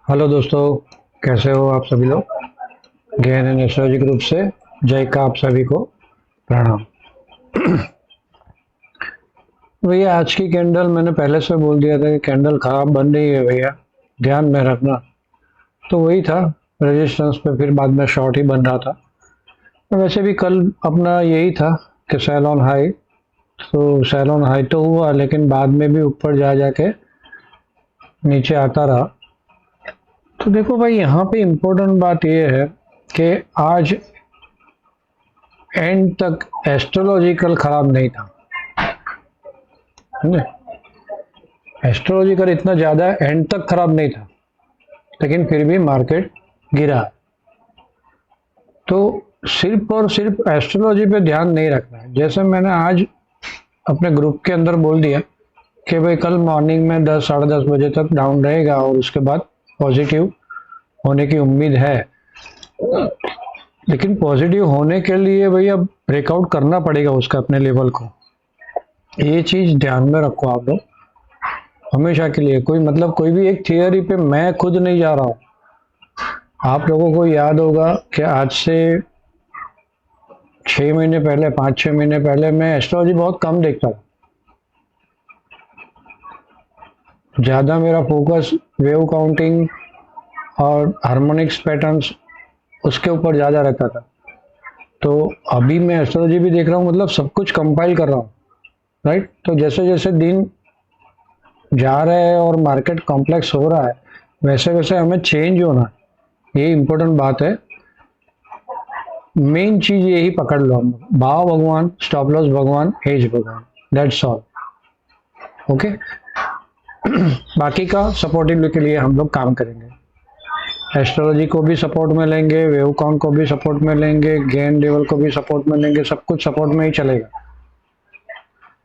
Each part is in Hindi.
हेलो दोस्तों, कैसे हो आप सभी लोग। गहन एंड एस्ट्रोलॉजी ग्रुप से जय का आप सभी को प्रणाम। भैया आज की कैंडल मैंने पहले से बोल दिया था कि कैंडल खराब बन रही है भैया, ध्यान में रखना। तो वही था, रेजिस्टेंस पे फिर बाद में शॉर्ट ही बन रहा था। तो वैसे भी कल अपना यही था कि सेल ऑन हाई, तो सेल ऑन हाई तो हुआ लेकिन बाद में भी ऊपर जा जाके नीचे आता रहा। तो देखो भाई, यहाँ पे इम्पोर्टेंट बात यह है कि आज एंड तक एस्ट्रोलॉजिकल खराब नहीं था, समझे। एस्ट्रोलॉजिकल इतना ज्यादा एंड तक खराब नहीं था, लेकिन फिर भी मार्केट गिरा। तो सिर्फ और सिर्फ एस्ट्रोलॉजी पे ध्यान नहीं रखना है। जैसे मैंने आज अपने ग्रुप के अंदर बोल दिया कि भाई कल मॉर्निंग में 10 साढ़े 10 बजे तक डाउन रहेगा और उसके बाद पॉजिटिव होने की उम्मीद है। लेकिन पॉजिटिव होने के लिए भैया ब्रेकआउट करना पड़ेगा उसका अपने लेवल को। ये चीज ध्यान में रखो आप लोग हमेशा के लिए। कोई मतलब कोई भी एक थियरी पे मैं खुद नहीं जा रहा हूँ। आप लोगों को याद होगा कि आज से 6 महीने पहले, 5-6 महीने पहले मैं एस्ट्रोलॉजी बहुत कम देखता था। ज्यादा मेरा फोकस वेव काउंटिंग और हार्मोनिक्स पैटर्न्स उसके ऊपर ज्यादा रहता था। तो अभी मैं एस्ट्रोलॉजी भी देख रहा हूँ, मतलब सब कुछ कंपाइल कर रहा हूँ, राइट। तो जैसे जैसे दिन जा रहा है और मार्केट कॉम्प्लेक्स हो रहा है, वैसे वैसे हमें चेंज होना है। ये इंपॉर्टेंट बात है। मेन चीज यही पकड़ लो हम लोग, भाव भगवान, स्टॉप लॉस भगवान, एज भगवान, दैट्स ऑल। ओके। बाकी का सपोर्टिव के लिए हम लोग काम करेंगे। एस्ट्रोलॉजी को भी सपोर्ट में लेंगे, वेव काउंट को भी सपोर्ट में लेंगे, गेन लेवल को भी सपोर्ट में लेंगे, सब कुछ सपोर्ट में ही चलेगा।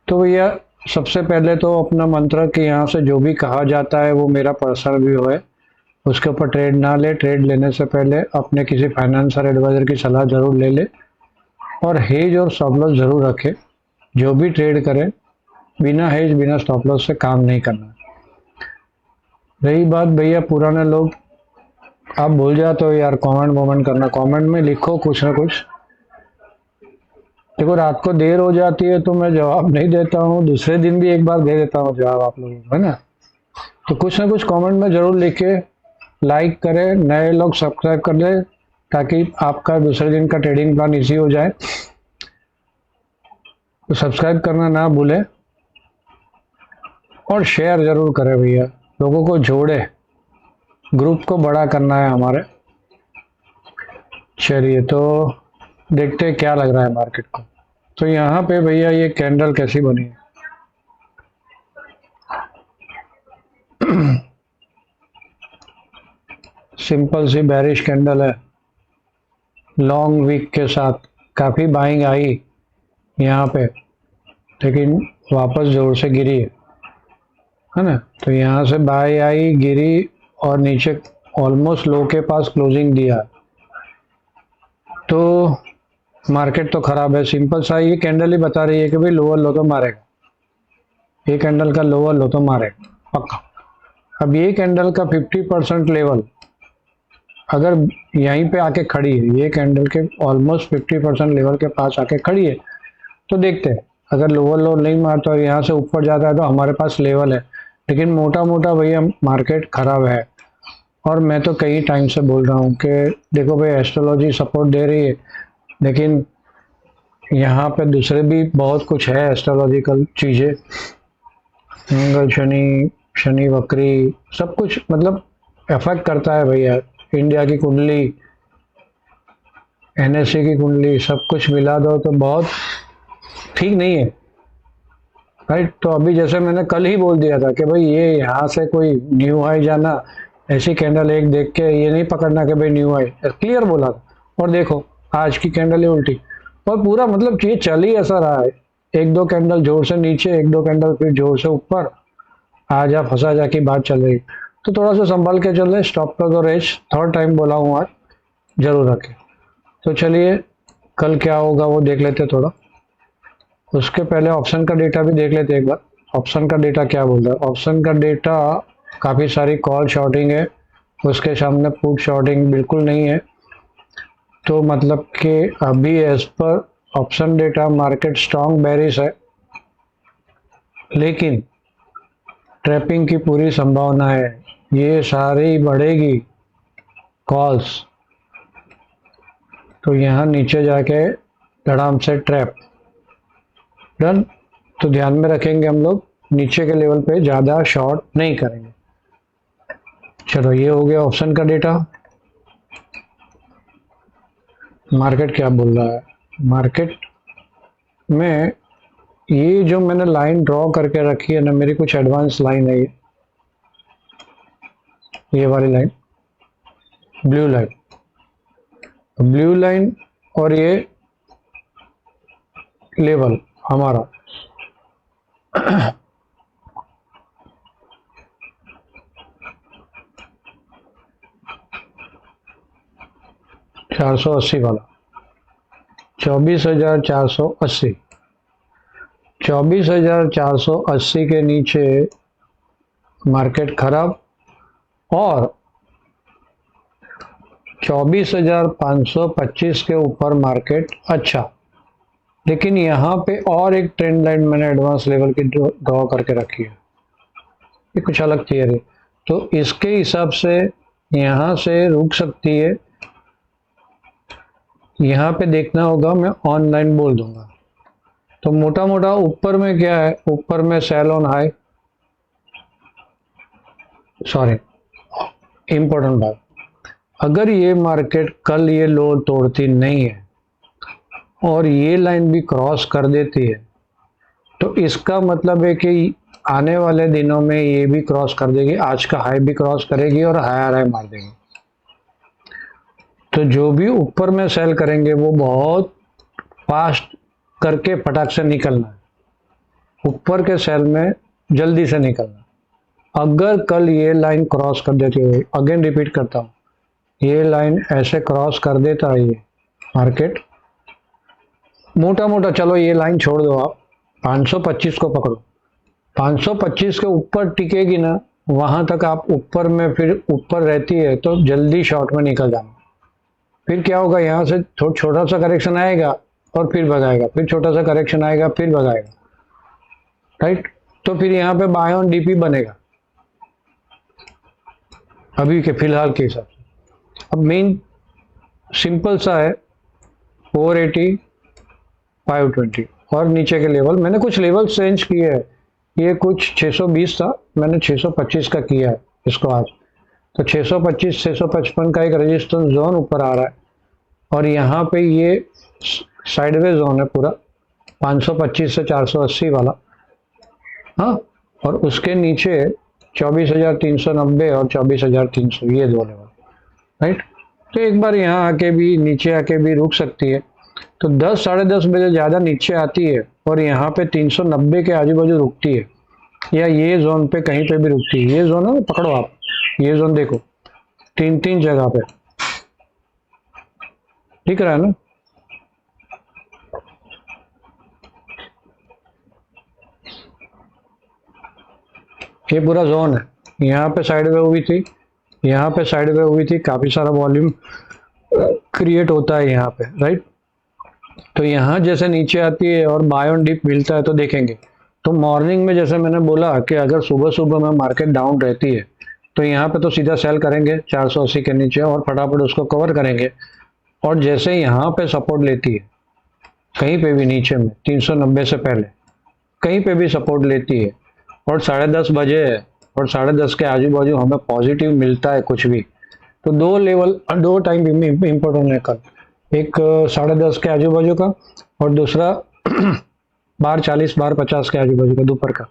तो भैया सबसे पहले तो अपना मंत्र कि यहाँ से जो भी कहा जाता है वो मेरा पर्सनल व्यू है, उसके ऊपर ट्रेड ना ले। ट्रेड लेने से पहले अपने किसी फाइनेंसर एडवाइजर की सलाह जरूर ले ले, और हेज और स्टॉप लॉस जरूर रखे। जो भी ट्रेड करे बिना हेज बिना स्टॉप लॉस से काम नहीं करना। रही बात भैया पुराने लोग, आप भूल जाते हो यार कमेंट वमेंट करना। कमेंट में लिखो कुछ ना कुछ। देखो रात को देर हो जाती है तो मैं जवाब नहीं देता हूँ, दूसरे दिन भी एक बार दे देता हूँ जवाब आप लोगों को, है ना। तो कुछ ना कुछ कमेंट में जरूर लिखे, लाइक करें, नए लोग सब्सक्राइब कर ले ताकि आपका दूसरे दिन का ट्रेडिंग प्लान इजी हो जाए। तो सब्सक्राइब करना ना भूले और शेयर जरूर करें भैया, लोगों को जोड़े, ग्रुप को बड़ा करना है हमारे। चलिए तो देखते हैं क्या लग रहा है मार्केट को। तो यहाँ पे भैया ये कैंडल कैसी बनी है। सिंपल सी बेरिश कैंडल है, लॉन्ग वीक के साथ काफी बाइंग आई यहाँ पे, लेकिन वापस जोर से गिरी है ना। तो यहाँ से बाई आई, गिरी और नीचे ऑलमोस्ट लो के पास क्लोजिंग दिया। तो मार्केट तो खराब है। सिंपल सा ये कैंडल ही बता रही है कि भाई लोअर लो तो मारेगा, ये कैंडल का लोअर लो तो मारेगा पक्का। अब ये कैंडल का 50% लेवल अगर यहीं पे आके खड़ी है, ये कैंडल के ऑलमोस्ट 50% लेवल के पास आके खड़ी है, तो देखते हैं अगर लोअर लो नहीं मारता और यहाँ से ऊपर जाता है तो हमारे पास लेवल है। लेकिन मोटा मोटा भैया मार्केट खराब है। और मैं तो कई टाइम से बोल रहा हूँ कि देखो भाई एस्ट्रोलॉजी सपोर्ट दे रही है, लेकिन यहाँ पे दूसरे भी बहुत कुछ है एस्ट्रोलॉजिकल चीजें। मंगल, शनि, शनि वक्री, सब कुछ मतलब इफेक्ट करता है भैया। इंडिया की कुंडली, एनएससी की कुंडली, सब कुछ मिला दो तो बहुत ठीक नहीं है, राइट। तो अभी जैसे मैंने कल ही बोल दिया था कि भाई ये यहाँ से कोई न्यू हाई जाना, ऐसी कैंडल एक देख के ये नहीं पकड़ना कि भाई न्यू हाई, क्लियर बोला था। और देखो आज की कैंडल ही उल्टी, और पूरा मतलब ये चल ही ऐसा रहा है। एक दो कैंडल जोर से नीचे, एक दो कैंडल फिर जोर से ऊपर, आ जा फंसा जा की बात चल रही। तो थोड़ा सा संभल के चल रहे। स्टॉप लॉस और एज थर्ड टाइम बोला हूँ आज, जरूर रखें। तो चलिए कल क्या होगा वो देख लेते थोड़ा। उसके पहले ऑप्शन का डेटा भी देख लेते एक बार। ऑप्शन का डेटा क्या बोल रहा है। ऑप्शन का डेटा काफी सारी कॉल शॉर्टिंग है, उसके सामने पुट शॉर्टिंग बिल्कुल नहीं है। तो मतलब कि अभी as per option data market strong bearish है, लेकिन ट्रैपिंग की पूरी संभावना है। ये सारी बढ़ेगी कॉल्स, तो यहाँ नीचे जाके धड़ाम से ट्रैप डन। तो ध्यान में रखेंगे हम लोग नीचे के लेवल पे ज़्यादा शॉर्ट नहीं करेंगे। चलो ये हो गया ऑप्शन का डेटा। मार्केट क्या बोल रहा है? मार्केट में ये जो मैंने लाइन ड्रॉ करके रखी है ना, मेरी कुछ एडवांस लाइन है ये वाली line, blue line, blue line और ये लेवल हमारा 480 वाला, 24,480, 24,480 के नीचे मार्केट खराब और 24,525 के ऊपर मार्केट अच्छा। लेकिन यहाँ पे और एक ट्रेंड लाइन मैंने एडवांस लेवल की ड्रॉ करके रखी है, ये कुछ अलग थियरी, तो इसके हिसाब से यहाँ से रुक सकती है। यहाँ पे देखना होगा, मैं ऑनलाइन बोल दूंगा। तो मोटा मोटा ऊपर में क्या है, ऊपर में sell on high, sorry important बात, अगर ये मार्केट कल ये लो तोड़ती नहीं है और ये लाइन भी क्रॉस कर देती है, तो इसका मतलब है कि आने वाले दिनों में ये भी क्रॉस कर देगी, आज का हाई भी क्रॉस करेगी और हायर हाई मार देगी। तो जो भी ऊपर में सेल करेंगे वो बहुत फास्ट करके फटाक से निकलना है, ऊपर के सेल में जल्दी से निकलना। अगर कल ये लाइन क्रॉस कर देती है, अगेन रिपीट करता हूँ, ये लाइन ऐसे क्रॉस कर देता है ये मार्केट, मोटा मोटा चलो ये लाइन छोड़ दो, आप 525 को पकड़ो, 525 के ऊपर टिकेगी ना, वहां तक आप ऊपर में, फिर ऊपर रहती है तो जल्दी शॉर्ट में निकल जाना। फिर क्या होगा, यहाँ से छोटा सा करेक्शन आएगा और फिर भगाएगा, फिर छोटा सा करेक्शन आएगा फिर भगाएगा, राइट। तो फिर यहाँ पे बाय ऑन डीपी बनेगा अभी के फिलहाल के हिसाब से। अब मेन सिंपल सा है 480 520 और नीचे के लेवल, मैंने कुछ लेवल चेंज किए हैं, ये कुछ 620 था, मैंने 625 का किया है इसको आज। तो 625 655 का एक रेजिस्टेंस जोन ऊपर आ रहा है और यहाँ पे ये साइडवे जोन है पूरा 525 से 480 वाला, हाँ, और उसके नीचे 24,390 और 24,300, ये दो लेवल, राइट। तो एक बार यहाँ आके भी, नीचे आके भी रुक सकती है। तो 10 साढ़े 10 बजे ज़्यादा नीचे आती है और यहाँ पे 390 के आजू बाजू रुकती है, या ये जोन पे कहीं पे भी रुकती है, ये जोन है पकड़ो आप, ये जोन देखो 3 जगह पे दिख रहा है ना। ये पूरा जोन है, यहाँ पे साइड वे हुई थी, यहाँ पे साइड वे हुई थी, काफी सारा वॉल्यूम क्रिएट होता है यहाँ पे, राइट। तो यहाँ जैसे नीचे आती है और बाय ऑन डिप मिलता है तो देखेंगे। तो मॉर्निंग में जैसे मैंने बोला कि अगर सुबह सुबह में मार्केट डाउन रहती है तो यहाँ पे तो सीधा सेल करेंगे 480 के नीचे और फटाफट उसको कवर करेंगे, और जैसे यहाँ पे सपोर्ट लेती है कहीं पे भी नीचे में 390 से पहले कहीं पे भी सपोर्ट लेती है और 10:30 बजे है और 10:30 के आजू बाजू हमें पॉजिटिव मिलता है कुछ भी, तो दो लेवल, दो टाइम इम्पोर्टेंट है कल, एक 10:30 के आजू बाजू का और दूसरा 12:40 12:50 के आजू बाजू का दोपहर का,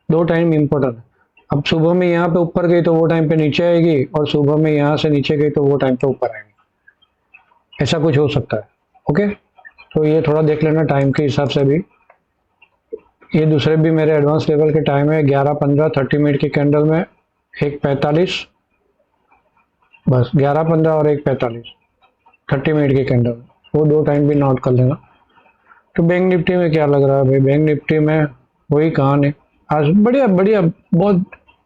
दो टाइम इम्पोर्टेंट है। अब सुबह में यहाँ पे ऊपर गई तो वो टाइम पे नीचे आएगी और सुबह में यहाँ से नीचे गई तो वो टाइम पे ऊपर आएगी, ऐसा कुछ हो सकता है। ओके, तो ये थोड़ा देख लेना टाइम के हिसाब से भी। ये दूसरे भी मेरे एडवांस लेवल के टाइम है 11:15 30 मिनट की कैंडल में 1:45, बस 11:15 और 1:45 30 मिनट की कैंडल, वो दो टाइम भी नोट कर लेना। तो बैंक निफ्टी में क्या लग रहा है भाई, बैंक निफ्टी में वही कहानी, आज बढ़िया बढ़िया बहुत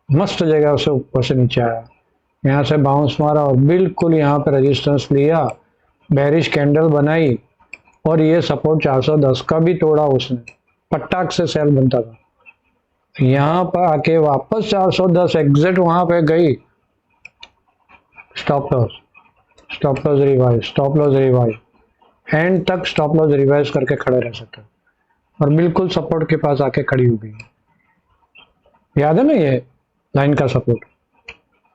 मस्त जगह से ऊपर से नीचे आया, यहाँ से बाउंस मारा और बिल्कुल यहाँ पे रेजिस्टेंस लिया, बेरिश कैंडल बनाई और ये सपोर्ट 410 का भी तोड़ा उसने, पटाख से सेल बनता था। यहाँ पर आके वापस 410 एग्जिट वहां पे गई, stop loss, stop loss revise, stop loss revise, and तक स्टॉप लॉस रिवाइज करके खड़े रह सकते और बिल्कुल सपोर्ट के पास आके खड़ी हो गई। याद है ना ये लाइन का सपोर्ट?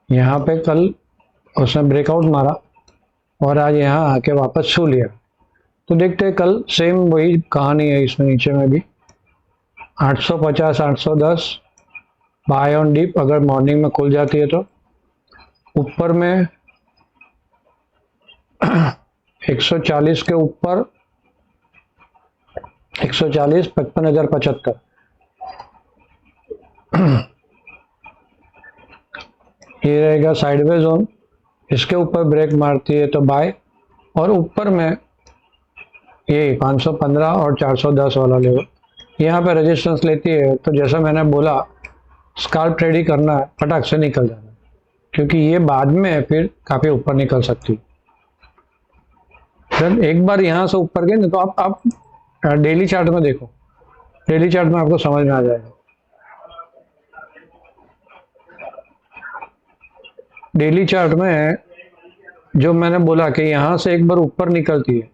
यहाँ पे कल उसने ब्रेकआउट मारा और आज यहाँ आके वापस छू लिया। तो देखते हैं कल सेम वही कहानी है इसमें, नीचे में भी 850 810 बाय ऑन डीप अगर मॉर्निंग में खुल जाती है तो, ऊपर में 140 के ऊपर 140 55,075, ये रहेगा साइडवे जोन, इसके ऊपर ब्रेक मारती है तो बाय, और ऊपर में ये 515 और 410 वाला लेवल यहाँ पे रेजिस्टेंस लेती है। तो जैसा मैंने बोला स्काल्प ट्रेड ही करना है, फटाक से निकल जाना, क्योंकि ये बाद में फिर काफी ऊपर निकल सकती। जब एक बार यहाँ से ऊपर गए ना तो आप डेली चार्ट में देखो, डेली चार्ट में आपको समझ में आ जाएगा। डेली चार्ट में जो मैंने बोला कि यहाँ से एक बार ऊपर निकलती है,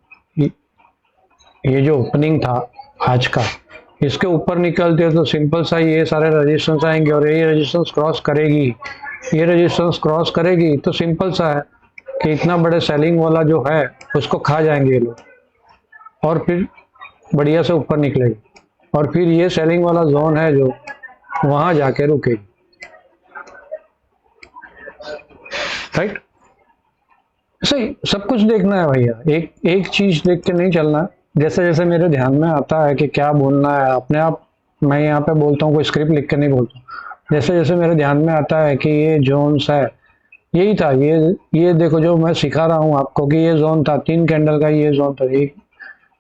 ये जो ओपनिंग था आज का, इसके ऊपर निकलते हैं तो सिंपल सा ये सारे रेजिस्टेंस आएंगे और ये रेजिस्टेंस क्रॉस करेगी, ये रेजिस्टेंस क्रॉस करेगी तो सिंपल सा है कि इतना बड़े सेलिंग वाला जो है उसको खा जाएंगे ये लोग और फिर बढ़िया से ऊपर निकलेगी और फिर ये सेलिंग वाला जोन है जो वहां जाके रुकेगी। राइट, सही सब कुछ देखना है भैया, एक चीज देख के नहीं चलना। जैसे जैसे मेरे ध्यान में आता है कि क्या बोलना है, अपने आप मैं यहाँ पे बोलता हूँ, कोई स्क्रिप्ट लिख के नहीं बोलता। जैसे जैसे मेरे ध्यान में आता है कि ये जोन्स है, यही था, ये देखो जो मैं सिखा रहा हूँ आपको कि ये जोन था 3 कैंडल का, ये जोन था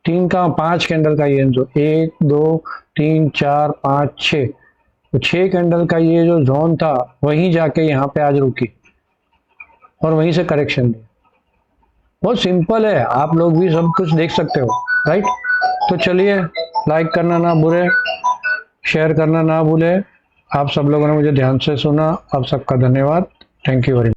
3 का 5 कैंडल का, ये जो 1 2 3 4 5 6, तो 6 कैंडल का ये जो जोन था वहीं जाके यहाँ पे आज रुकी और वहीं से करेक्शन दिया। बहुत सिंपल है, आप लोग भी सब कुछ देख सकते हो। राइट, तो चलिए लाइक करना ना भूले, शेयर करना ना भूले। आप सब लोगों ने मुझे ध्यान से सुना, आप सबका धन्यवाद। Thank you very much.